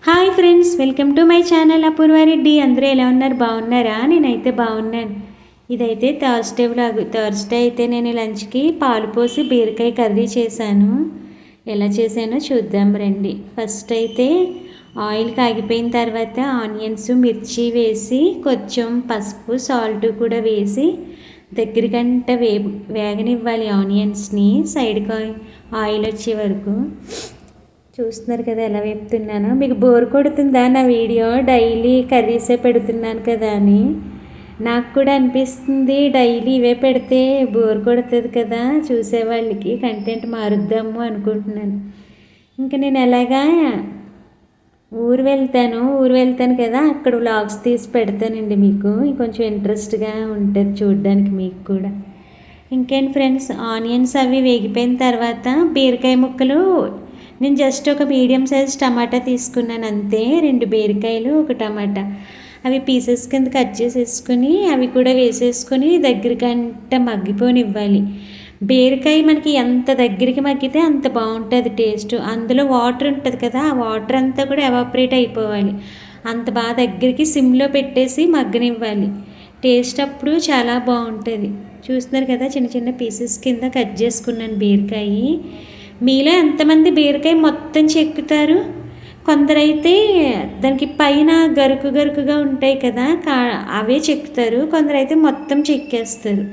Hi friends, welcome to my channel Apoorva Reddy. అందరూ ఎలా ఉన్నారు? బాగున్నారా? నేనైతే బాగున్నాను. ఇదైతే థర్స్డే అయితే నేను లంచ్కి పాలు పోసి బీరకాయ కర్రీ చేశాను. ఎలా చేశానో చూద్దాం రండి. ఫస్ట్ అయితే ఆయిల్ కాగిపోయిన తర్వాత ఆనియన్స్, మిర్చి వేసి కొంచెం పసుపు, సాల్ట్ కూడా వేసి దగ్గరికంట వేగనివ్వాలి ఆనియన్స్ని. సైడ్కి ఆయిల్ వచ్చే వరకు చూస్తున్నారు కదా ఎలా వేపుతున్నానో. మీకు బోర్ కొడుతుందా నా వీడియో? డైలీ కర్రీసే పెడుతున్నాను కదా అని నాకు కూడా అనిపిస్తుంది. డైలీ ఇవే పెడితే బోర్ కొడుతుంది కదా చూసేవాళ్ళకి, కంటెంట్ మారుద్దాము అనుకుంటున్నాను. ఇంకా నేను ఎలాగా ఊరు వెళ్తాను కదా, అక్కడ వ్లాగ్స్ తీసి పెడతానండి మీకు. కొంచెం ఇంట్రెస్ట్గా ఉంటుంది చూడడానికి మీకు కూడా. ఇంకేంటి ఫ్రెండ్స్, ఆనియన్స్ అవి వేగిపోయిన తర్వాత బీరకాయ ముక్కలు నేను జస్ట్ ఒక మీడియం సైజ్ టమాటా తీసుకున్నాను అంతే. 2 బీరకాయలు, 1 టమాటా, అవి పీసెస్ కింద కట్ చేసేసుకుని అవి కూడా వేసేసుకొని దగ్గరికంట మగ్గిపోనివ్వాలి. బీరకాయ మనకి ఎంత దగ్గరికి మగ్గితే అంత బాగుంటుంది టేస్ట్. అందులో వాటర్ ఉంటుంది కదా, ఆ వాటర్ అంతా కూడా ఎవాపరేట్ అయిపోవాలి. అంత బాగా దగ్గరికి సిమ్లో పెట్టేసి మగ్గనివ్వాలి. టేస్ట్ అప్పుడు చాలా బాగుంటుంది. చూస్తున్నారు కదా, చిన్న చిన్న పీసెస్ కింద కట్ చేసుకున్నాను బీరకాయ. మీలో ఎంతమంది బీరకాయ మొత్తం చెక్కుతారు? కొందరైతే దానికి పైన గరుకుగా ఉంటాయి కదా, అవే చెక్కుతారు. కొందరైతే మొత్తం చెక్కేస్తారు.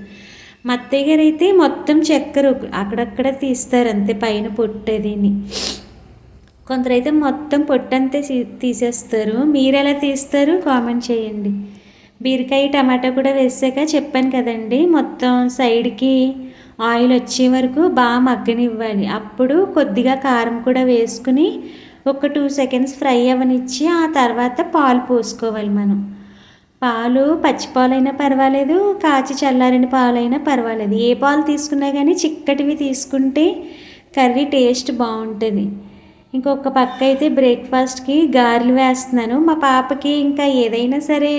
మా అత్తయ్య గారు అయితే మొత్తం చెక్కరు, అక్కడక్కడ తీస్తారు అంతే పైన పొట్టదిని. కొందరైతే మొత్తం పొట్టంతే తీసేస్తారు. మీరు ఎలా తీస్తారు కామెంట్ చేయండి. బీరకాయ టమాటా కూడా వేసాక చెప్పాను కదండి, మొత్తం సైడ్కి ఆయిల్ వచ్చే వరకు బాగా మగ్గనివ్వాలి. అప్పుడు కొద్దిగా కారం కూడా వేసుకుని ఒక 2 సెకండ్స్ ఫ్రై అవ్వనిచ్చి ఆ తర్వాత పాలు పోసుకోవాలి మనం. పాలు పచ్చి పాలైనా పర్వాలేదు, కాచి చల్లారిన పాలైనా పర్వాలేదు. ఏ పాలు తీసుకున్నా కానీ చిక్కటివి తీసుకుంటే కర్రీ టేస్ట్ బాగుంటుంది. ఇంకొక పక్క అయితే బ్రేక్ఫాస్ట్కి గారెలు వేస్తున్నాను. మా పాపకి ఇంకా ఏదైనా సరే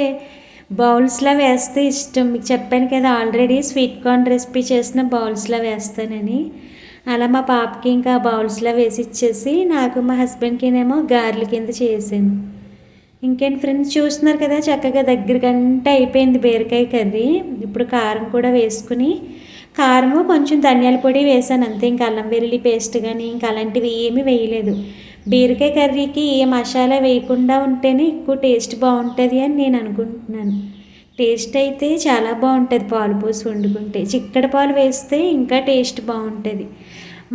బౌల్స్లో వేస్తే ఇష్టం. మీకు చెప్పాను కదా ఆల్రెడీ, స్వీట్ కార్న్ రెసిపీ చేసిన బౌల్స్లో వేస్తానని. అలా మా పాపకి ఇంకా బౌల్స్లో వేసి ఇచ్చేసి నాకు మా హస్బెండ్కినేమో గారెల కింద చేసాను. ఇంకేంటి ఫ్రెండ్స్, చూస్తున్నారు కదా చక్కగా దగ్గరకంటే అయిపోయింది బీరకాయ కర్రీ. ఇప్పుడు కారం కూడా వేసుకుని, కారము కొంచెం ధనియాల పొడి వేసాను అంతే. ఇంకా అల్లం వెల్లుల్లి పేస్ట్ కానీ ఇంకా అలాంటివి ఏమీ వేయలేదు. బీరకాయ కర్రీకి ఏ మసాలా వేయకుండా ఉంటేనే ఎక్కువ టేస్ట్ బాగుంటుంది అని నేను అనుకుంటున్నాను. టేస్ట్ అయితే చాలా బాగుంటుంది పాలు పోసి వండుకుంటే. చిక్కటి పాలు వేస్తే ఇంకా టేస్ట్ బాగుంటుంది.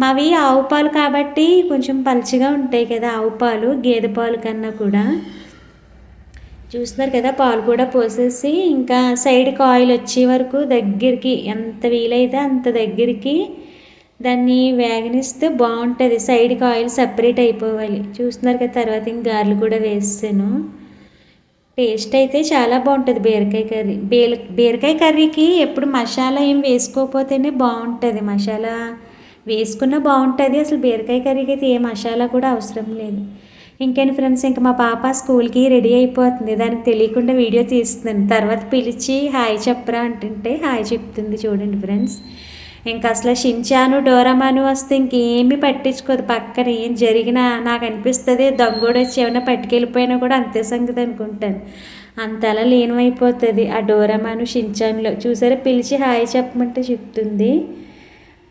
మావి ఆవు పాలు కాబట్టి కొంచెం పలుచగా ఉంటాయి కదా ఆవు పాలు, గేదె పాలు కన్నా కూడా. చూస్తున్నారు కదా, పాలు కూడా పోసేసి ఇంకా సైడ్కి ఆయిల్ వచ్చే వరకు దగ్గరికి ఎంత వీలైతే అంత దగ్గరికి దాన్ని వేగనిస్తే బాగుంటుంది. సైడ్కి ఆయిల్ సపరేట్ అయిపోవాలి. చూస్తున్నారు కదా, తర్వాత ఇంక గారెలు కూడా వేసాను. టేస్ట్ అయితే చాలా బాగుంటుంది బీరకాయ కర్రీ. బీరకాయ కర్రీకి ఎప్పుడు మసాలా ఏం వేసుకోకపోతేనే బాగుంటుంది. మసాలా వేసుకున్నా బాగుంటుంది. అసలు బీరకాయ కర్రీకి అయితే ఏ మసాలా కూడా అవసరం లేదు. ఇంకేంటి ఫ్రెండ్స్, ఇంకా మా పాప స్కూల్కి రెడీ అయిపోతుంది. దానికి తెలియకుండా వీడియో తీస్తుంది. తర్వాత పిలిచి హాయ్ చెప్పరా అంటుంటే హాయ్ చెప్తుంది. చూడండి ఫ్రెండ్స్, ఇంకా అసలు షిన్చాను, డోరామాను వస్తే ఇంకేమీ పట్టించుకోదు. పక్కన ఏం జరిగినా నాకు అనిపిస్తుంది దొంగోడు వచ్చి ఏమైనా పట్టుకెళ్ళిపోయినా కూడా అంతే సంగతి అనుకుంటాను. అంతలా లీనమైపోతుంది ఆ డోరామాను, షిన్చాన్లో. చూసారా, పిలిచి హాయ్ చెప్పమంటే చెప్తుంది.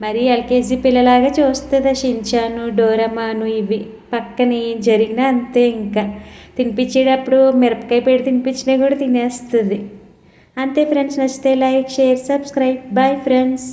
మరి ఎల్కేజీ పిల్లలాగా చూస్తుంది ఆ షిన్చాను, డోరామాను. ఇవి పక్కన ఏం జరిగినా అంతే. ఇంకా తినిపించేటప్పుడు మిరపకాయ పెట్టి తినిపించినా కూడా తినేస్తుంది. అంతే ఫ్రెండ్స్, నచ్చితే like, share, subscribe. Bye friends.